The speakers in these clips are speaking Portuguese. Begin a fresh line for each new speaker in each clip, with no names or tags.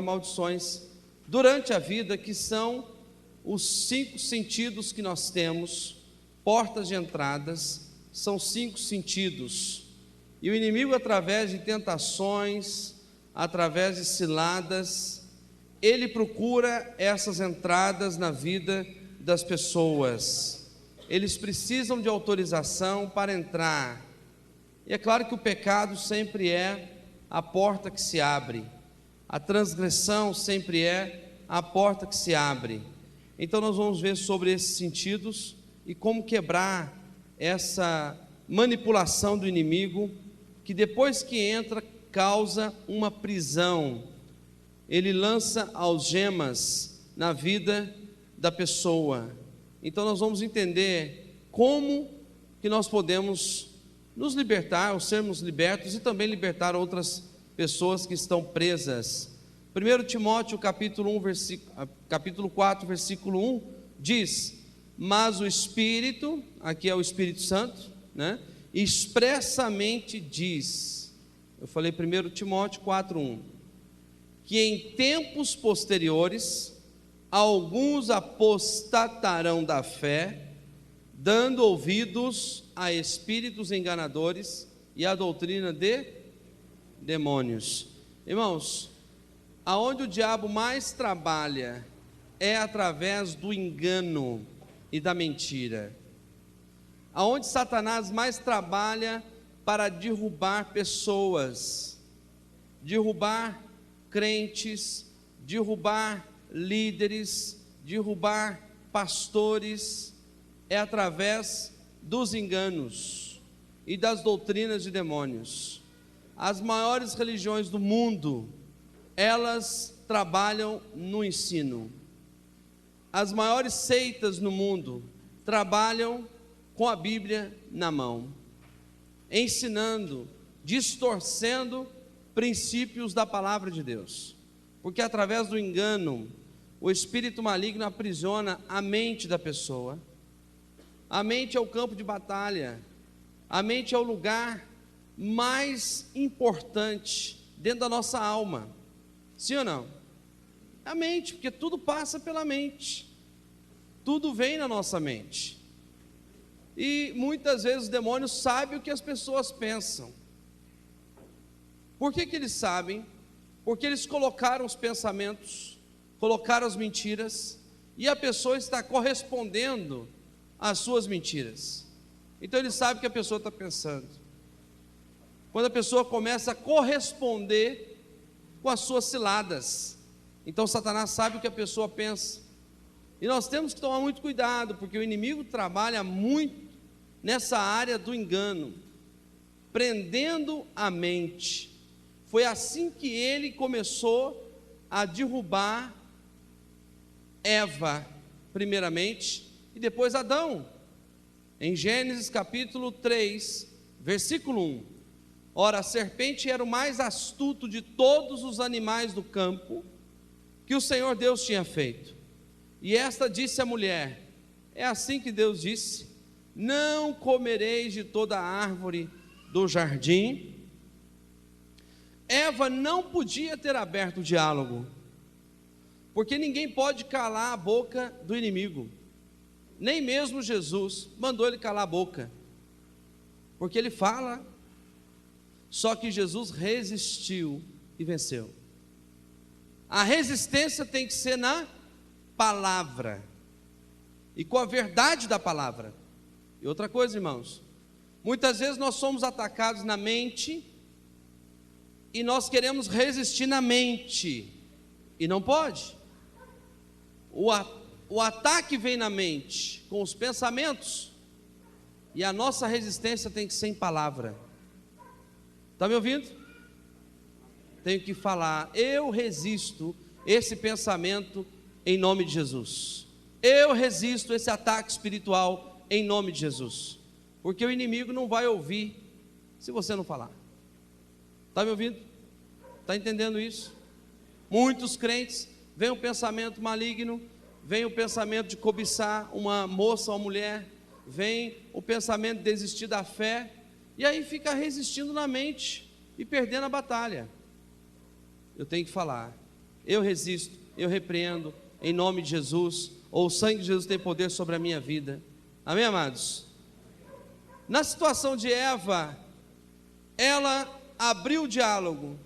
maldições durante a vida, que são os 5 sentidos que nós temos, portas de entradas, são 5 sentidos, e o inimigo, através de tentações, através de ciladas, ele procura essas entradas na vida das pessoas. Eles precisam de autorização para entrar, e é claro que o pecado sempre é a porta que se abre, a transgressão sempre é a porta que se abre. Então nós vamos ver sobre esses sentidos e como quebrar essa manipulação do inimigo, que depois que entra, causa uma prisão. Ele lança algemas na vida da pessoa. Então nós vamos entender como que nós podemos nos libertar, ou sermos libertos, e também libertar outras pessoas que estão presas. 1 Timóteo capítulo 4, versículo 1, diz: mas o Espírito, aqui é o Espírito Santo, né, expressamente diz, eu falei 1 Timóteo 4, 1, que em tempos posteriores, alguns apostatarão da fé, dando ouvidos a espíritos enganadores e a doutrina de demônios. Irmãos, aonde o diabo mais trabalha é através do engano e da mentira. Aonde Satanás mais trabalha para derrubar pessoas, derrubar crentes, derrubar líderes, derrubar pastores, é através dos enganos e das doutrinas de demônios. As maiores religiões do mundo, elas trabalham no ensino. As maiores seitas no mundo trabalham com a Bíblia na mão, ensinando, distorcendo princípios da palavra de Deus, porque através do engano, o espírito maligno aprisiona a mente da pessoa. A mente é o campo de batalha, a mente é o lugar mais importante dentro da nossa alma, sim ou não? A mente, porque tudo passa pela mente, tudo vem na nossa mente, e muitas vezes os demônios sabem o que as pessoas pensam. Por que eles sabem? Porque eles colocaram os pensamentos, colocaram as mentiras, e a pessoa está correspondendo às suas mentiras. Então ele sabe o que a pessoa está pensando. Quando a pessoa começa a corresponder com as suas ciladas, então Satanás sabe o que a pessoa pensa. E nós temos que tomar muito cuidado, porque o inimigo trabalha muito nessa área do engano, prendendo a mente. Foi assim que ele começou a derrubar Eva, primeiramente, e depois Adão. Em Gênesis capítulo 3, versículo 1: ora, a serpente era o mais astuto de todos os animais do campo que o Senhor Deus tinha feito. E esta disse à mulher: é assim que Deus disse: não comereis de toda a árvore do jardim. Eva não podia ter aberto o diálogo, porque ninguém pode calar a boca do inimigo. Nem mesmo Jesus mandou ele calar a boca, porque ele fala. Só que Jesus resistiu e venceu. A resistência tem que ser na palavra, e com a verdade da palavra. E outra coisa, irmãos, muitas vezes nós somos atacados na mente, e nós queremos resistir na mente, e não pode. O ataque vem na mente, com os pensamentos, e a nossa resistência tem que ser em palavra. Está me ouvindo? Tenho que falar: eu resisto esse pensamento em nome de Jesus. Eu resisto esse ataque espiritual em nome de Jesus, porque o inimigo não vai ouvir se você não falar. Está me ouvindo? Está entendendo isso? Muitos crentes, vem um pensamento maligno, vem o pensamento de cobiçar uma moça ou uma mulher, vem o pensamento de desistir da fé, e aí fica resistindo na mente e perdendo a batalha. Eu tenho que falar: eu resisto, eu repreendo, em nome de Jesus, ou o sangue de Jesus tem poder sobre a minha vida. Amém, amados? Na situação de Eva, ela abriu o diálogo,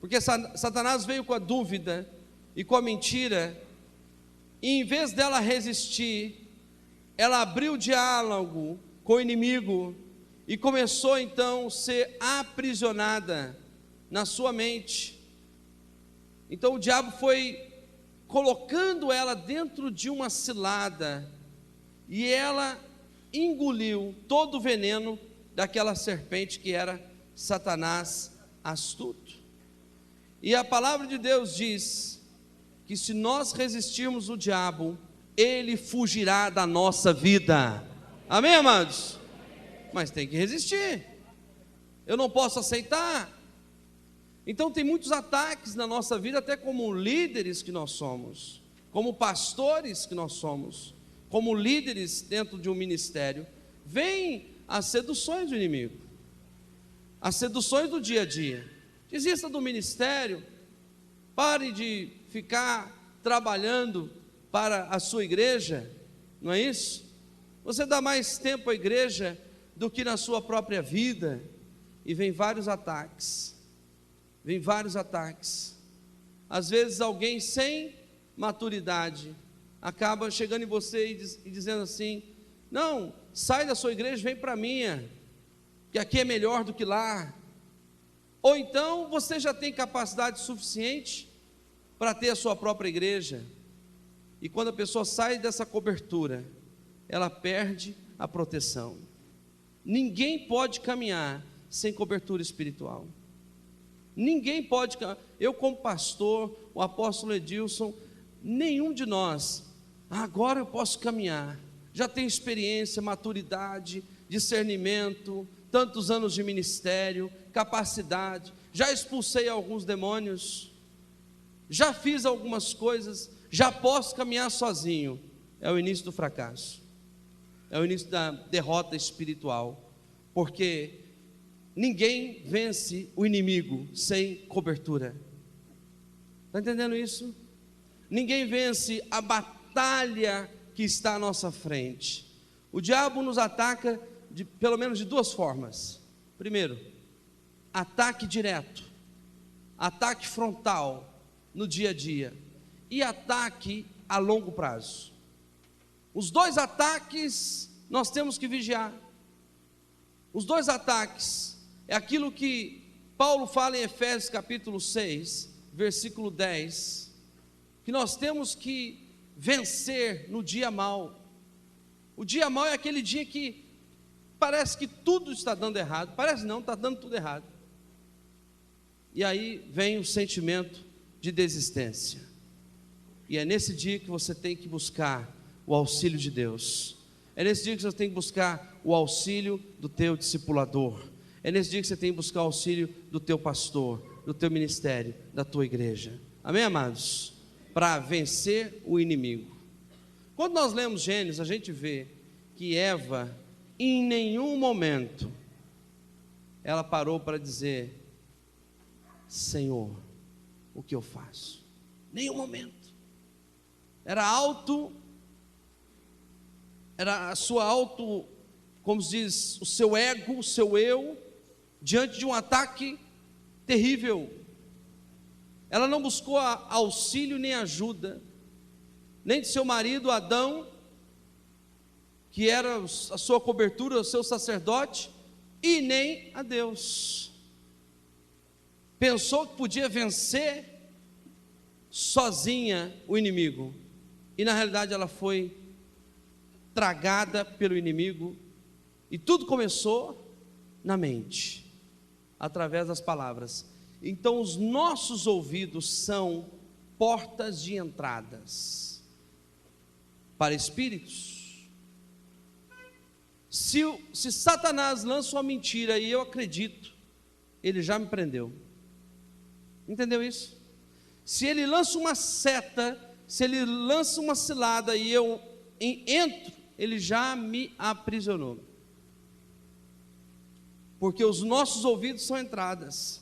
porque Satanás veio com a dúvida e com a mentira, e em vez dela resistir, ela abriu o diálogo com o inimigo, e começou então a ser aprisionada na sua mente. Então o diabo foi colocando ela dentro de uma cilada, e ela engoliu todo o veneno daquela serpente que era Satanás astuto. E a palavra de Deus diz que se nós resistirmos o diabo, ele fugirá da nossa vida. Amém, amados? Mas tem que resistir. Eu não posso aceitar. Então tem muitos ataques na nossa vida, até como líderes que nós somos, como pastores que nós somos, como líderes dentro de um ministério. Vêm as seduções do inimigo, as seduções do dia a dia. Desista do ministério, pare de ficar trabalhando para a sua igreja, não é isso? Você dá mais tempo à igreja do que na sua própria vida, e vem vários ataques. Vem vários ataques. Às vezes alguém sem maturidade acaba chegando em você e dizendo assim: não, sai da sua igreja, vem para a minha, que aqui é melhor do que lá. Ou então você já tem capacidade suficiente para ter a sua própria igreja, e quando a pessoa sai dessa cobertura, ela perde a proteção. Ninguém pode caminhar sem cobertura espiritual. Ninguém pode. Eu, como pastor, o apóstolo Edilson, nenhum de nós, agora eu posso caminhar, já tenho experiência, maturidade, discernimento, tantos anos de ministério, capacidade, já expulsei alguns demônios, já fiz algumas coisas, já posso caminhar sozinho. É o início do fracasso, é o início da derrota espiritual, porque ninguém vence o inimigo sem cobertura. Está entendendo isso? Ninguém vence a batalha que está à nossa frente. O diabo nos ataca pelo menos de duas formas. Primeiro, ataque direto, ataque frontal no dia a dia, e ataque a longo prazo. Os dois ataques nós temos que vigiar. Os dois ataques é aquilo que Paulo fala em Efésios capítulo 6, versículo 10, que nós temos que vencer no dia mau. O dia mau é aquele dia que parece que tudo está dando errado, parece não, está dando tudo errado, e aí vem o sentimento de desistência, e é nesse dia que você tem que buscar o auxílio de Deus, é nesse dia que você tem que buscar o auxílio do teu discipulador, é nesse dia que você tem que buscar o auxílio do teu pastor, do teu ministério, da tua igreja. Amém, amados? Para vencer o inimigo. Quando nós lemos Gênesis, a gente vê que Eva, em nenhum momento, ela parou para dizer: Senhor, o que eu faço? Nenhum momento. Era a sua como se diz, o seu ego, o seu eu, diante de um ataque terrível. Ela não buscou auxílio nem ajuda, nem de seu marido Adão, que era a sua cobertura, o seu sacerdote, e nem a Deus. Pensou que podia vencer sozinha o inimigo, e na realidade ela foi tragada pelo inimigo, e tudo começou na mente, através das palavras. Então os nossos ouvidos são portas de entradas para espíritos. Se Satanás lança uma mentira e eu acredito, ele já me prendeu. Entendeu isso? Se ele lança uma seta, se ele lança uma cilada e eu entro, ele já me aprisionou. Porque os nossos ouvidos são entradas.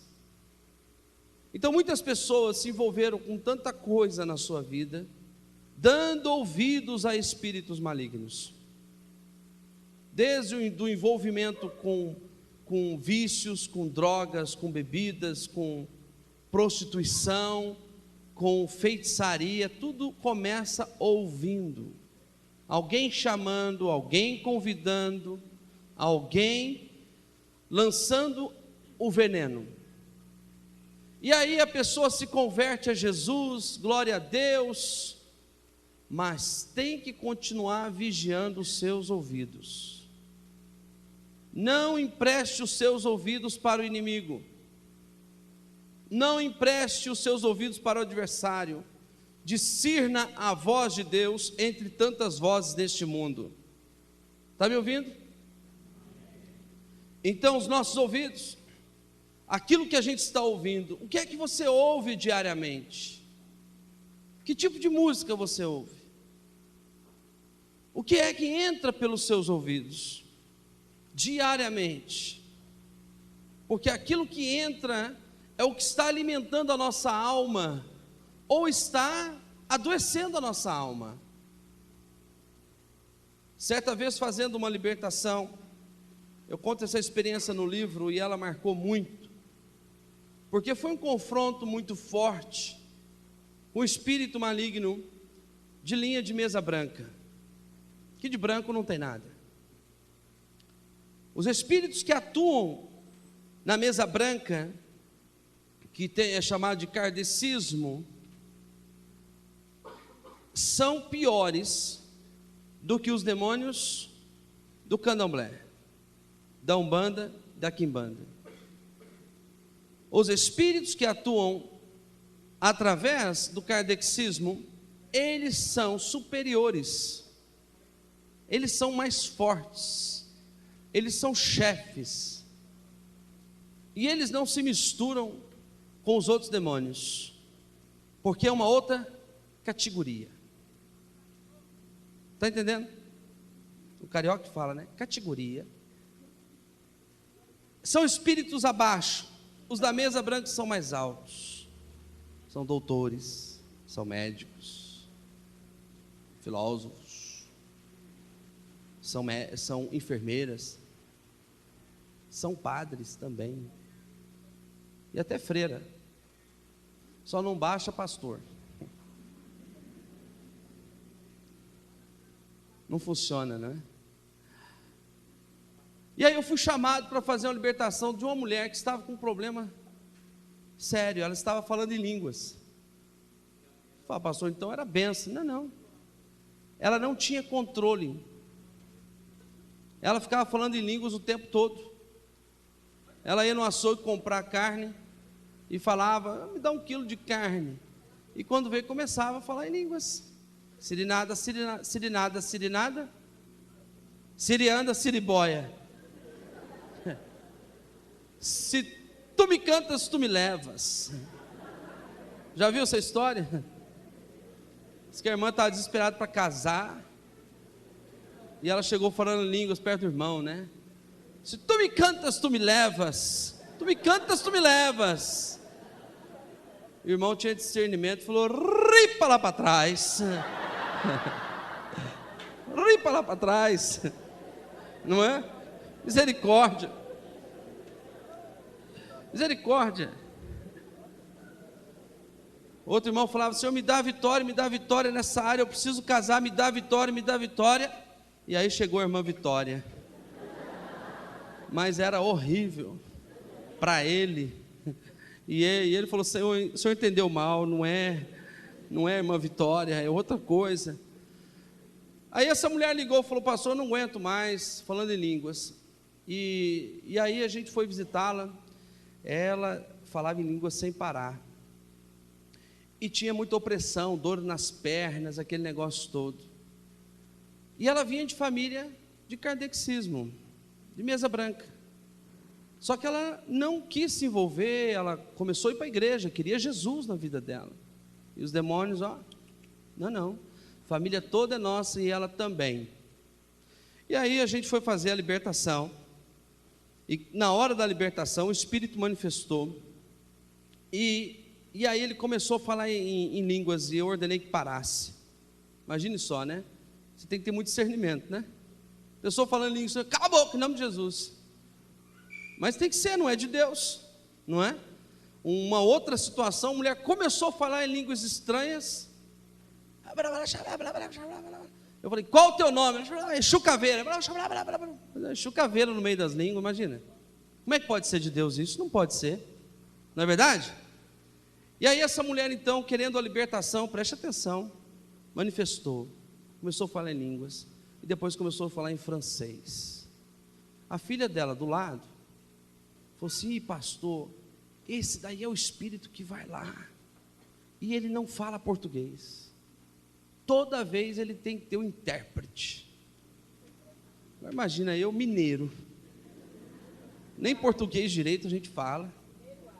Então muitas pessoas se envolveram com tanta coisa na sua vida, dando ouvidos a espíritos malignos, desde o envolvimento com vícios, com drogas, com bebidas, com prostituição, com feitiçaria. Tudo começa ouvindo, alguém chamando, alguém convidando, alguém lançando o veneno. E aí a pessoa se converte a Jesus, glória a Deus, mas tem que continuar vigiando os seus ouvidos. Não empreste os seus ouvidos para o inimigo. Não empreste os seus ouvidos para o adversário. Discirna a voz de Deus entre tantas vozes deste mundo. Está me ouvindo? Então os nossos ouvidos, aquilo que a gente está ouvindo, o que é que você ouve diariamente? Que tipo de música você ouve? O que é que entra pelos seus ouvidos diariamente? Porque aquilo que entra é o que está alimentando a nossa alma, ou está adoecendo a nossa alma. Certa vez, fazendo uma libertação, eu conto essa experiência no livro e ela marcou muito, porque foi um confronto muito forte com o espírito maligno de linha de mesa branca, que de branco não tem nada. Os espíritos que atuam na mesa branca, que é chamado de kardecismo, são piores do que os demônios do candomblé, da umbanda, da quimbanda. Os espíritos que atuam através do kardecismo, eles são superiores, eles são mais fortes, eles são chefes, e eles não se misturam com os outros demônios, porque é uma outra categoria. Está entendendo? O carioca fala, né? Categoria. São espíritos abaixo. Os da mesa branca são mais altos. São doutores, são médicos, filósofos, são enfermeiras, são padres também, e até freira. Só não baixa pastor. Não funciona, né? E aí eu fui chamado para fazer uma libertação de uma mulher que estava com um problema sério. Ela estava falando em línguas. Eu falei, pastor, então era benção. Não. Ela não tinha controle. Ela ficava falando em línguas o tempo todo. Ela ia no açougue comprar carne e falava, me dá 1 quilo de carne. E quando veio, começava a falar em línguas. Sirinada, sirinada, sirinada, sirinada, sirianda, siriboia. Se tu me cantas, tu me levas. Já viu essa história? Diz que a irmã estava desesperada para casar, e ela chegou falando em línguas perto do irmão, né? Se tu me cantas, tu me levas. Tu me cantas, tu me levas. O irmão tinha discernimento e falou, ripa lá para trás. Ripa lá para trás. Não é? Misericórdia. Misericórdia. Outro irmão falava, Senhor, me dá vitória nessa área, eu preciso casar, me dá vitória, me dá vitória. E aí chegou a irmã Vitória, mas era horrível para ele. E ele falou, Senhor, o senhor entendeu mal, não é irmã Vitória, é outra coisa. Aí essa mulher ligou e falou, pastor, eu não aguento mais, falando em línguas. E aí a gente foi visitá-la. Ela falava em línguas sem parar, e tinha muita opressão, dor nas pernas, aquele negócio todo. E ela vinha de família de kardecismo, de mesa branca. Só que ela não quis se envolver, ela começou a ir para a igreja, queria Jesus na vida dela. E os demônios, não, família toda é nossa e ela também. E aí a gente foi fazer a libertação. E na hora da libertação o Espírito manifestou, e E aí ele começou a falar em línguas e eu ordenei que parasse. Imagine só, né? Você tem que ter muito discernimento, né? Pessoa falando em línguas, cala a boca, em nome de Jesus. Mas tem que ser, não é de Deus, não é? Uma outra situação, a mulher começou a falar em línguas estranhas. Eu falei, qual o teu nome? Chucaveira. Chucaveira no meio das línguas, imagina. Como é que pode ser de Deus isso? Não pode ser, não é verdade? E aí essa mulher então, querendo a libertação, preste atenção, manifestou, começou a falar em línguas, e depois começou a falar em francês. A filha dela do lado, falou assim, pastor, esse daí é o espírito que vai lá, e ele não fala português, toda vez ele tem que ter um intérprete. Imagina eu, mineiro, nem português direito a gente fala,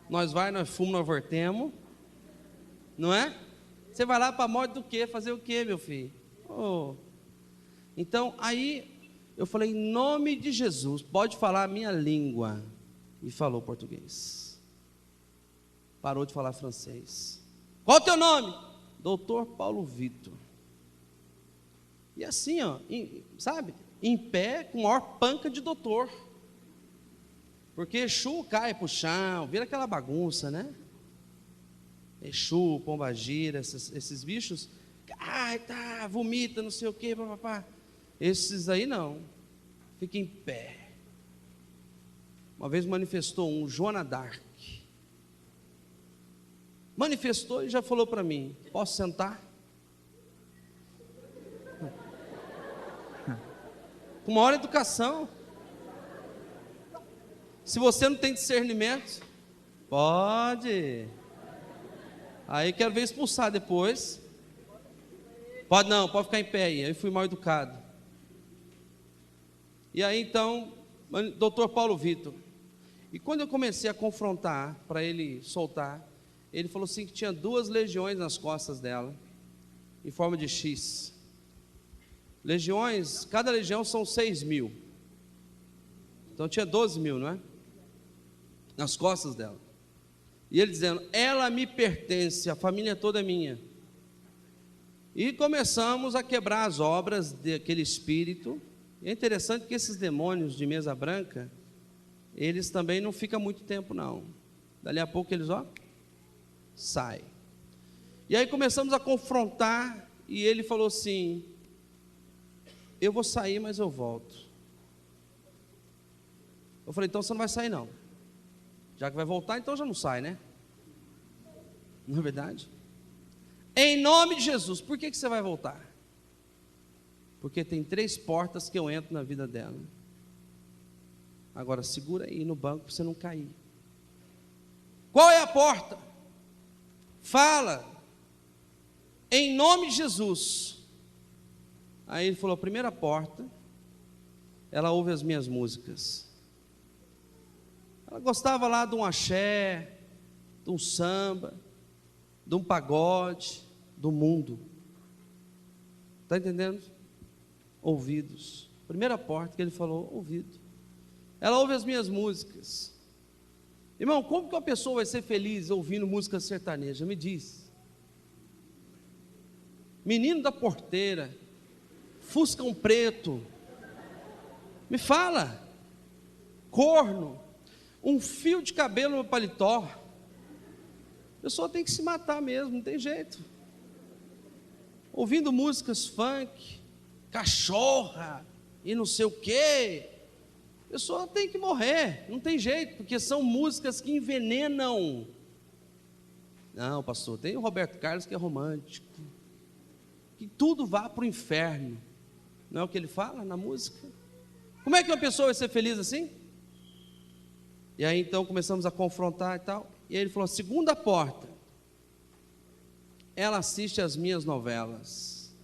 nós fumamos, nós voltemos, não é? Você vai lá para a morte do quê? Fazer o quê, meu filho? Oh. Então, aí, eu falei, em nome de Jesus, pode falar a minha língua, e falou português, parou de falar francês. Qual o teu nome? Doutor Paulo Vitor. E assim, ó, sabe, em pé, com maior panca de doutor, porque Exu cai para o chão, vira aquela bagunça, né? Exu, pombagira, esses bichos, vomita, não sei o que, papapá. Esses aí não, fica em pé. Uma vez manifestou um Joana Dark, manifestou e já falou para mim, posso sentar? Com maior educação. Se você não tem discernimento, pode. Aí quero ver expulsar depois. Pode não, pode ficar em pé aí. Aí fui mal educado. E aí então, doutor Paulo Vitor. E quando eu comecei a confrontar, para ele soltar, ele falou assim que tinha 2 legiões nas costas dela, em forma de X. Legiões, cada legião são 6.000. Então tinha 12.000, não é? Nas costas dela. E ele dizendo, ela me pertence, a família toda é minha. E começamos a quebrar as obras daquele espírito. E é interessante que esses demônios de mesa branca, eles também não ficam muito tempo não. Dali a pouco eles, saem. E aí começamos a confrontar, e ele falou assim, eu vou sair, mas eu volto. Eu falei, então você não vai sair não. Já que vai voltar, então já não sai, né? Não é verdade? Em nome de Jesus, por que você vai voltar? Porque tem 3 portas que eu entro na vida dela. Agora segura aí no banco para você não cair. Qual é a porta? Fala. Em nome de Jesus. Aí ele falou, a primeira porta, ela ouve as minhas músicas. Ela gostava lá de um axé, de um samba, de um pagode, do mundo. Está entendendo? Ouvidos. Primeira porta que ele falou, ouvido. Ela ouve as minhas músicas. Irmão, como que uma pessoa vai ser feliz ouvindo música sertaneja? Me diz. Menino da porteira, Fuscão preto, me fala. Corno, um fio de cabelo no paletó. A pessoa tem que se matar mesmo, não tem jeito. Ouvindo músicas funk, cachorra e não sei o quê, a pessoa tem que morrer, não tem jeito, porque são músicas que envenenam. Não, pastor, tem o Roberto Carlos que é romântico, que tudo vá para o inferno, não é o que ele fala na música? Como é que uma pessoa vai ser feliz assim? E aí então começamos a confrontar e tal, e aí ele falou, segunda porta, ela assiste as minhas novelas.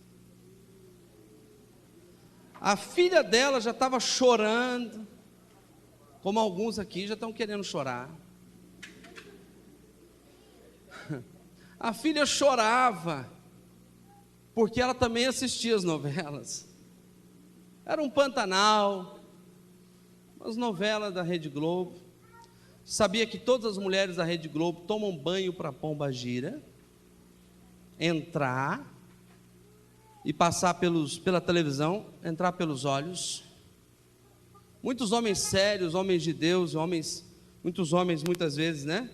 A filha dela já estava chorando, como alguns aqui já estão querendo chorar. A filha chorava, porque ela também assistia as novelas. Era um Pantanal, umas novelas da Rede Globo. Sabia que todas as mulheres da Rede Globo tomam banho para Pombagira, entrar e passar pela televisão, entrar pelos olhos. Muitos homens sérios, homens de Deus, muitos homens muitas vezes, né?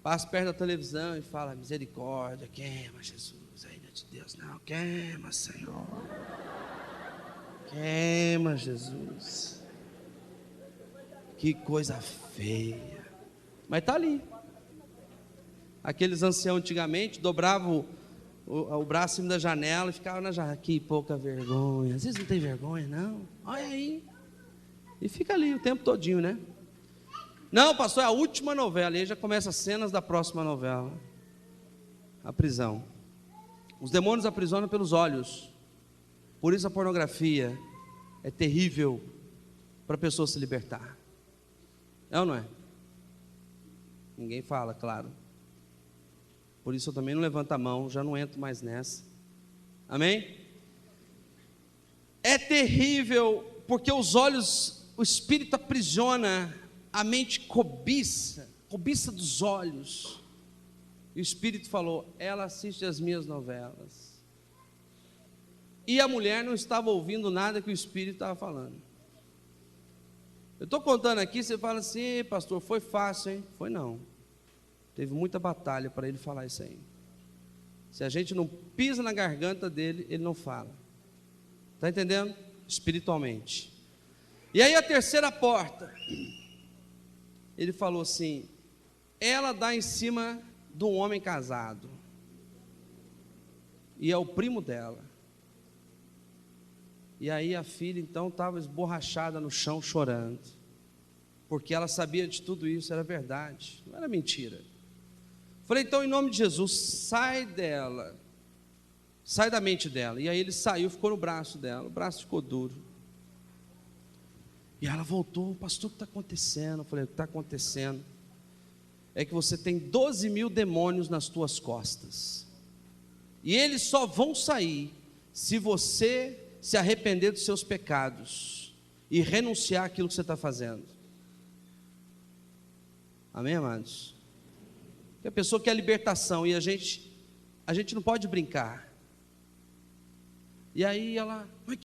Passam perto da televisão e falam: misericórdia, queima Jesus, ainda de Deus, não, queima Senhor, queima Jesus, que coisa feia. Mas está ali. Aqueles anciãos antigamente dobravam o braço em cima da janela e ficavam na janela. Que pouca vergonha. Às vezes não tem vergonha, não. Olha aí. E fica ali o tempo todinho, né? Não, pastor, é a última novela. E aí já começa as cenas da próxima novela. A prisão. Os demônios aprisionam pelos olhos. Por isso a pornografia é terrível para a pessoa se libertar. É ou não é? Ninguém fala, claro. Por isso eu também não levanto a mão, já não entro mais nessa. Amém? É terrível, porque os olhos, o espírito aprisiona, a mente cobiça dos olhos. E o espírito falou: ela assiste as minhas novelas. E a mulher não estava ouvindo nada que o espírito estava falando. Eu estou contando aqui, você fala assim: pastor, foi fácil, hein? Foi não. Teve muita batalha para ele falar isso aí. Se a gente não pisa na garganta dele, ele não fala. Está entendendo? Espiritualmente. E aí a terceira porta, ele falou assim: ela dá em cima de um homem casado. E é o primo dela. E aí a filha então estava esborrachada no chão chorando, porque ela sabia de tudo isso, era verdade, não era mentira. Falei: então em nome de Jesus, sai dela, sai da mente dela. E aí ele saiu, ficou no braço dela, o braço ficou duro. E ela voltou: pastor, o que está acontecendo? Eu falei: o que está acontecendo é que você tem 12.000 demônios nas tuas costas, e eles só vão sair se você se arrepender dos seus pecados e renunciar àquilo que você está fazendo. Amém, amados? Porque a pessoa quer libertação e a gente não pode brincar. E aí ela: mas